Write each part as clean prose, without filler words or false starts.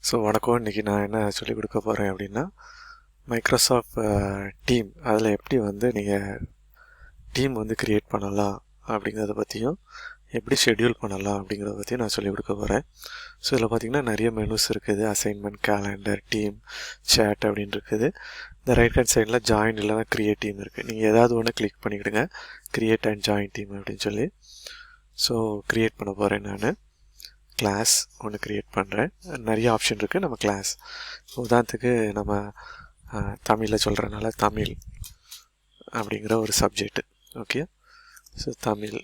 So வணக்கம். இன்றைக்கி நான் என்ன சொல்லிக் கொடுக்க போகிறேன் அப்படின்னா, மைக்ரோசாஃப்ட் டீம் அதில் எப்படி வந்து நீங்கள் டீம் வந்து க்ரியேட் பண்ணலாம் அப்படிங்கிறத பற்றியும், எப்படி ஷெட்யூல் பண்ணலாம் அப்படிங்கிறத பற்றியும் நான் சொல்லிக் கொடுக்க போகிறேன். ஸோ இதில் பார்த்திங்கன்னா நிறைய மெனுஸ் இருக்குது. அசைன்மெண்ட், கேலண்டர், டீம், சேட் அப்படின்னு இருக்குது. இந்த ரைட் ஹேண்ட் சைடில் ஜாயின் இல்லைனா க்ரியேட் டீம் இருக்குது. நீங்கள் ஏதாவது ஒன்று கிளிக் பண்ணிக்கிடுங்க, க்ரியேட் அண்ட் ஜாயின் டீம் அப்படின்னு சொல்லி. ஸோ க்ரியேட் பண்ண போகிறேன் நான். கிளாஸ் ஒன்று க்ரியேட் பண்ணுறேன். நிறைய ஆப்ஷன் இருக்குது. நம்ம கிளாஸ் உதாரணத்துக்கு நம்ம தமிழில் சொல்கிறனால தமிழ் அப்படிங்கிற ஒரு சப்ஜெக்ட். ஓகே, ஸோ தமிழ்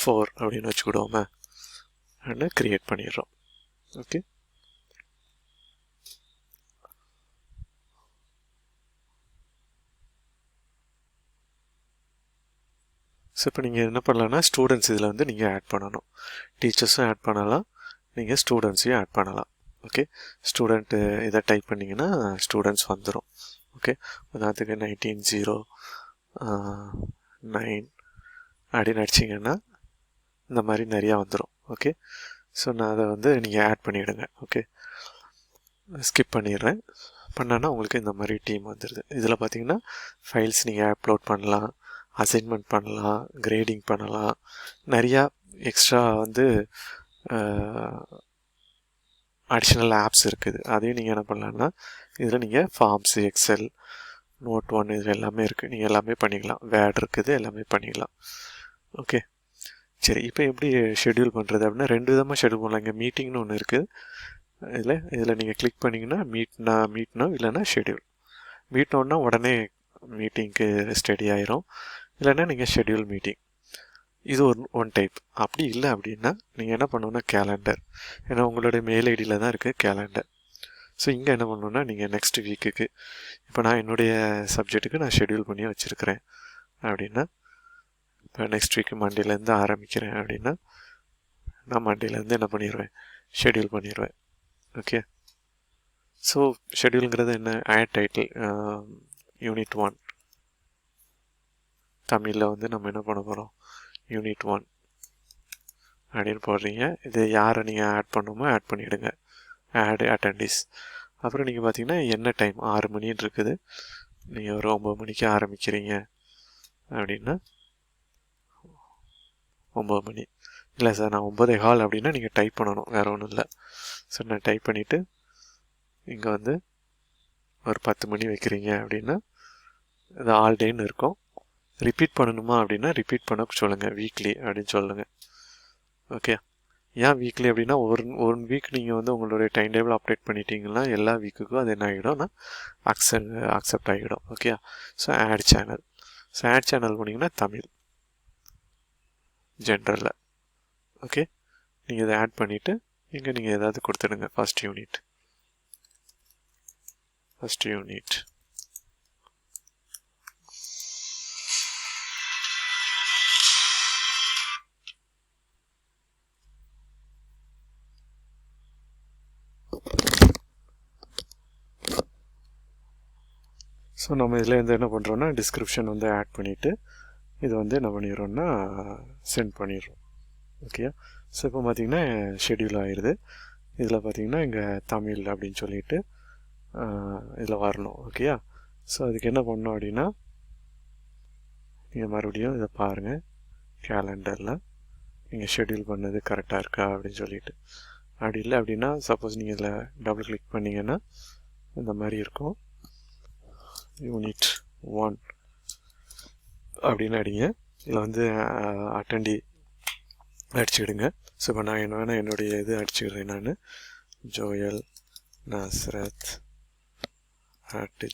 4 அப்படின்னு வச்சுக்கிடுவோமே அப்படின்னு க்ரியேட் பண்ணிடுறோம். ஓகே, ஸோ இப்போ நீங்கள் என்ன பண்ணலான்னா, ஸ்டூடெண்ட்ஸ் இதில் வந்து நீங்கள் ஆட் பண்ணணும். டீச்சர்ஸும் ஆட் பண்ணலாம், நீங்கள் ஸ்டூடெண்ட்ஸையும் ஆட் பண்ணலாம். ஓகே, ஸ்டூடெண்ட்டு இதை டைப் பண்ணிங்கன்னா ஸ்டூடெண்ட்ஸ் வந்துடும். ஓகே, உதாரணத்துக்கு 1909 அப்படின்னு அடிச்சிங்கன்னா இந்த மாதிரி நிறையா வந்துடும். ஓகே, ஸோ நான் அதை வந்து நீங்கள் ஆட் பண்ணிவிடுங்க. ஓகே, ஸ்கிப் பண்ணிடுறேன். பண்ணான்னா உங்களுக்கு இந்த மாதிரி டீம் வந்துடுது. இதில் பார்த்தீங்கன்னா ஃபைல்ஸ் நீங்கள் அப்லோட் பண்ணலாம், அசைன்மெண்ட் பண்ணலாம், கிரேடிங் பண்ணலாம், நிறையா எக்ஸ்ட்ரா வந்து அடிஷ்னல் ஆப்ஸ் இருக்குது. அதையும் நீங்கள் என்ன பண்ணலான்னா, இதில் நீங்கள் ஃபார்ம்ஸு, எக்ஸல், நோட் 1 இதில் எல்லாமே இருக்குது. நீங்கள் எல்லாமே பண்ணிக்கலாம். வேர்ட் இருக்குது, எல்லாமே பண்ணிக்கலாம். ஓகே, சரி. இப்போ எப்படி ஷெட்யூல் பண்ணுறது அப்படின்னா, 2 விதமாக ஷெட்யூல் பண்ணலாம். இங்கே மீட்டிங்னு ஒன்று இருக்குது. இதில் நீங்கள் கிளிக் பண்ணிங்கன்னா மீட்னோ இல்லைன்னா ஷெட்யூல். மீட்னோன்னா உடனே மீட்டிங்க்கு ஸ்டடி ஆயிரும், இல்லைன்னா நீங்கள் ஷெட்யூல் மீட்டிங். இது ஒன் டைப். அப்படி இல்லை அப்படின்னா நீங்கள் என்ன பண்ணணுன்னா கேலண்டர். ஏன்னா உங்களுடைய மெயில் ஐடியில் தான் இருக்குது கேலண்டர். ஸோ இங்கே என்ன பண்ணணுன்னா, நீங்கள் நெக்ஸ்ட் வீக்குக்கு, இப்போ நான் என்னுடைய சப்ஜெக்ட்டுக்கு நான் ஷெட்யூல் பண்ணி வச்சுருக்கிறேன் அப்படின்னா, இப்போ நெக்ஸ்ட் வீக்கு மண்டேலேருந்து ஆரம்பிக்கிறேன் அப்படின்னா, நான் மண்டேலேருந்து என்ன பண்ணிடுவேன், ஷெட்யூல் பண்ணிடுவேன். ஓகே, ஸோ ஷெட்யூலுங்கிறது என்ன, ஆட் டைட்டில் யூனிட் 1 தமிழில் வந்து நம்ம என்ன பண்ண போகிறோம், யூனிட் 1 அப்படின்னு போடுறீங்க. இது யாரை நீங்கள் ஆட் பண்ணணுமோ ஆட் பண்ணிவிடுங்க, ஆட் அட்டெண்டிஸ். அப்புறம் நீங்கள் பார்த்தீங்கன்னா என்ன டைம், 6 மணின்னு இருக்குது. நீங்கள் ஒரு 9 மணிக்கு ஆரம்பிக்கிறீங்க அப்படின்னா 9 மணி. இல்லை சார் நான் 9:15 அப்படின்னா நீங்கள் டைப் பண்ணணும், வேறு ஒன்றும் இல்லை. ஸோ நான் டைப் பண்ணிவிட்டு இங்கே வந்து ஒரு 10 மணி வைக்கிறீங்க அப்படின்னா இது ஆல் டேன்னு இருக்கும். ரிப்பீட் பண்ணணுமா அப்படின்னா ரிப்பீட் பண்ண சொல்லுங்கள், வீக்லி அப்படின்னு சொல்லுங்கள். ஓகே, ஏன் வீக்லி அப்படின்னா ஒரு வீக் நீங்கள் வந்து உங்களுடைய டைம் டேபிள் அப்டேட் பண்ணிட்டீங்கன்னா எல்லா வீக்குக்கும் அது என்ன ஆகிடும்னா அக்செப்ட் ஆகிடும். Okay, so add channel. So add channel போனீங்கன்னா தமிழ் ஜென்ரலில். ஓகே, நீங்கள் இதை ஆட் பண்ணிவிட்டு இங்கே நீங்கள் ஏதாவது கொடுத்துடுங்க. First unit. ஸோ நம்ம இதில் வந்து என்ன பண்ணுறோன்னா, டிஸ்கிரிப்ஷன் வந்து ஆட் பண்ணிவிட்டு இது வந்து என்ன பண்ணிடுறோன்னா சென்ட் பண்ணிடுறோம். ஓகே, ஸோ இப்போ பார்த்திங்கன்னா ஷெட்யூல் ஆகிடுது. இதில் பார்த்திங்கன்னா இங்கே தமிழ் அப்படின்னு சொல்லிட்டு இதில் வரணும். ஓகேயா, ஸோ அதுக்கு என்ன பண்ணணும் அப்படின்னா, நீங்கள் மறுபடியும் இதை பாருங்கள், கேலண்டரில் நீங்கள் ஷெட்யூல் பண்ணது கரெக்டாக இருக்கா அப்படின்னு சொல்லிட்டு. அப்படி இல்லை அப்படின்னா, சப்போஸ் நீங்கள் இதில் டபுள் கிளிக் பண்ணிங்கன்னா இந்த மாதிரி இருக்கும், யூனிட் 1 அப்படின்னு அடிங்க. இதில் வந்து அட்டெண்டி அடிச்சுக்கிடுங்க. ஸோ இப்போ நான் என்ன வேணால் என்னுடைய இது அடிச்சுக்கிறேன், நான் ஜோயல் நஸ்ரத்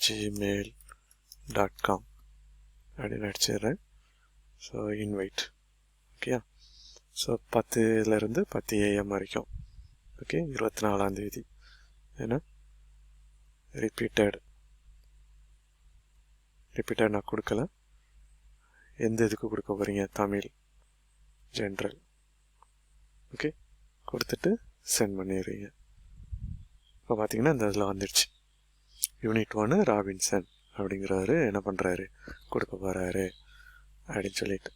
@gmail.com அப்படின்னு அடிச்சிடுறேன். So invite. ஓகே, ஸோ 10லேருந்து 10 AM வரைக்கும். ஓகே, 24ஆம் தேதி. ஏன்னா ரிப்பீட்டட் நான் கொடுக்கல. எந்த இதுக்கு கொடுக்க போகிறீங்க, தமிழ் ஜென்ரல். ஓகே, கொடுத்துட்டு சென்ட் பண்ணிடுறீங்க. இப்போ பார்த்தீங்கன்னா இந்த இதில் வந்துடுச்சு, யூனிட் 1 ராபின்சன் அப்படிங்கிறவர் என்ன பண்ணுறாரு, கொடுக்க போகிறாரு அப்படின்னு சொல்லிட்டு.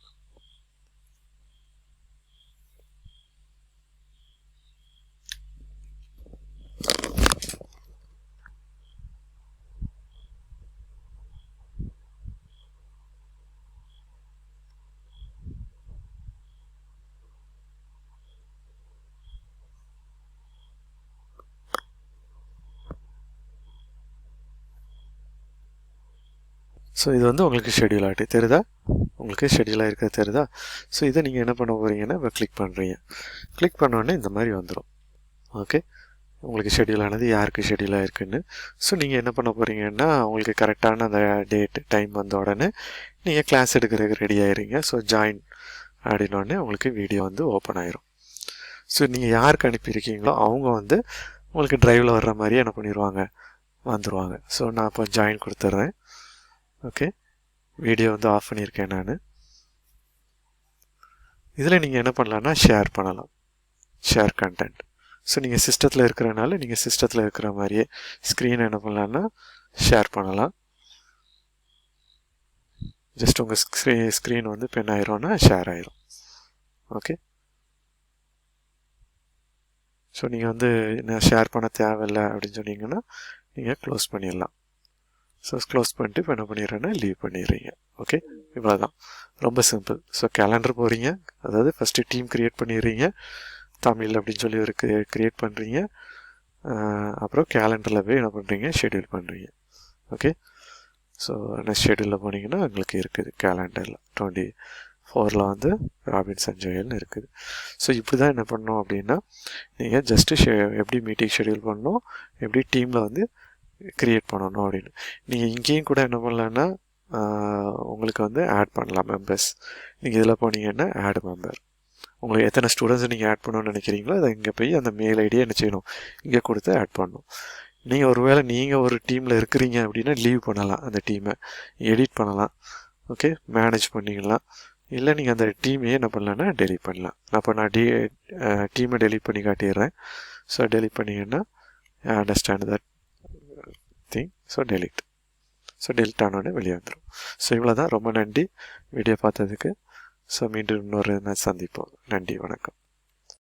ஸோ இது வந்து உங்களுக்கு ஷெட்யூல் ஆகிட்டு தெரியுதா, உங்களுக்கு ஷெட்யூலாக இருக்க தெரியுதா. ஸோ இதை நீங்கள் என்ன பண்ண போகிறீங்கன்னா இப்போ கிளிக் பண்ணுறீங்க. கிளிக் பண்ணோடனே இந்த மாதிரி வந்துடும். ஓகே, உங்களுக்கு ஷெட்யூல் ஆனது யாருக்கு ஷெட்யூலாக இருக்குன்னு. ஸோ நீங்கள் என்ன பண்ண போகிறீங்கன்னா உங்களுக்கு கரெக்டான அந்த டேட் டைம் வந்த உடனே நீங்கள் கிளாஸ் எடுக்கிறதுக்கு ரெடி ஆகிடுங்க. ஸோ ஜாயின் அப்படின்னோடனே உங்களுக்கு வீடியோ வந்து ஓப்பன் ஆயிரும். ஸோ நீங்கள் யாருக்கு அனுப்பியிருக்கீங்களோ அவங்க வந்து உங்களுக்கு ட்ரைவில் வர்ற மாதிரியே என்ன பண்ணிடுவாங்க, வந்துடுவாங்க. ஸோ நான் இப்போ ஜாயின் கொடுத்துட்றேன். ஓகே, வீடியோ வந்து ஆஃப் பண்ணியிருக்கேன் நான். இதில் நீங்கள் என்ன பண்ணலான்னா ஷேர் பண்ணலாம், ஷேர் கண்டென்ட். ஸோ நீங்கள் சிஸ்டத்தில் இருக்கிறனால நீங்கள் சிஸ்டத்தில் இருக்கிற மாதிரியே ஸ்க்ரீனை என்ன பண்ணலான்னா ஷேர் பண்ணலாம். ஜஸ்ட் உங்கள் ஸ்க்ரீன் வந்து இப்போ என்ன ஆயிரும்னா ஷேர் ஆயிரும். ஓகே, ஸோ நீங்கள் வந்து என்ன ஷேர் பண்ண தேவையில்லை அப்படின்னு சொன்னீங்கன்னா நீங்கள் க்ளோஸ் பண்ணிடலாம். ஸோ க்ளோஸ் பண்ணிட்டு இப்போ என்ன பண்ணிடுறேன்னா லீவ் பண்ணிடுறீங்க. ஓகே, இவ்வளோதான், ரொம்ப சிம்பிள். ஸோ கேலண்டர் போகிறீங்க, அதாவது ஃபஸ்ட்டு டீம் க்ரியேட் பண்ணிடுறீங்க, தமிழ் அப்படின்னு சொல்லி ஒரு க்ரியேட் பண்ணுறீங்க. அப்புறம் கேலண்டரில் போய் என்ன பண்ணுறீங்க, ஷெட்யூல் பண்ணுறீங்க. ஓகே, ஸோ நெக்ஸ்ட் ஷெட்யூலில் போனீங்கன்னா உங்களுக்கு இருக்குது கேலண்டரில் 24 வந்து ராபின்சன் ஜோயல்னு இருக்குது. ஸோ இப்படி தான் என்ன பண்ணணும் அப்படின்னா நீங்கள் ஜஸ்ட்டு எப்படி மீட்டிங் ஷெட்யூல் பண்ணணும், எப்படி டீமில் வந்து க்ரியேட் பண்ணணும் அப்படின்னு. நீங்கள் இங்கேயும் கூட என்ன பண்ணலான்னா உங்களுக்கு வந்து ஆட் பண்ணலாம் மெம்பர்ஸ். நீங்கள் இதில் போனீங்கன்னா ஆட் மெம்பர், உங்களுக்கு எத்தனை ஸ்டூடெண்ட்ஸ் நீங்கள் ஆட் பண்ணணும்னு நினைக்கிறீங்களோ அதை இங்கே போய் அந்த மெயில் ஐடியை என்ன செய்யணும், இங்கே கொடுத்து ஆட் பண்ணணும். நீங்கள் ஒருவேளை நீங்கள் ஒரு டீமில் இருக்கிறீங்க அப்படின்னா லீவ் பண்ணலாம், அந்த டீமை எடிட் பண்ணலாம். ஓகே, மேனேஜ் பண்ணிக்கலாம். இல்லை நீங்கள் அந்த டீமையே என்ன பண்ணலான்னா டெலிட் பண்ணலாம். அப்போ நான் டீமை டெலிட் பண்ணி காட்டிடுறேன். ஸோ டெலிட் பண்ணிங்கன்னா understand that thing. So delete. So delete ஆனோடனே வெளியே வந்துடும். ஸோ இவ்வளோ தான். ரொம்ப நன்றி வீடியோ பார்த்ததுக்கு. ஸோ மீண்டும் இன்னொரு சந்திப்போம். நன்றி, வணக்கம்.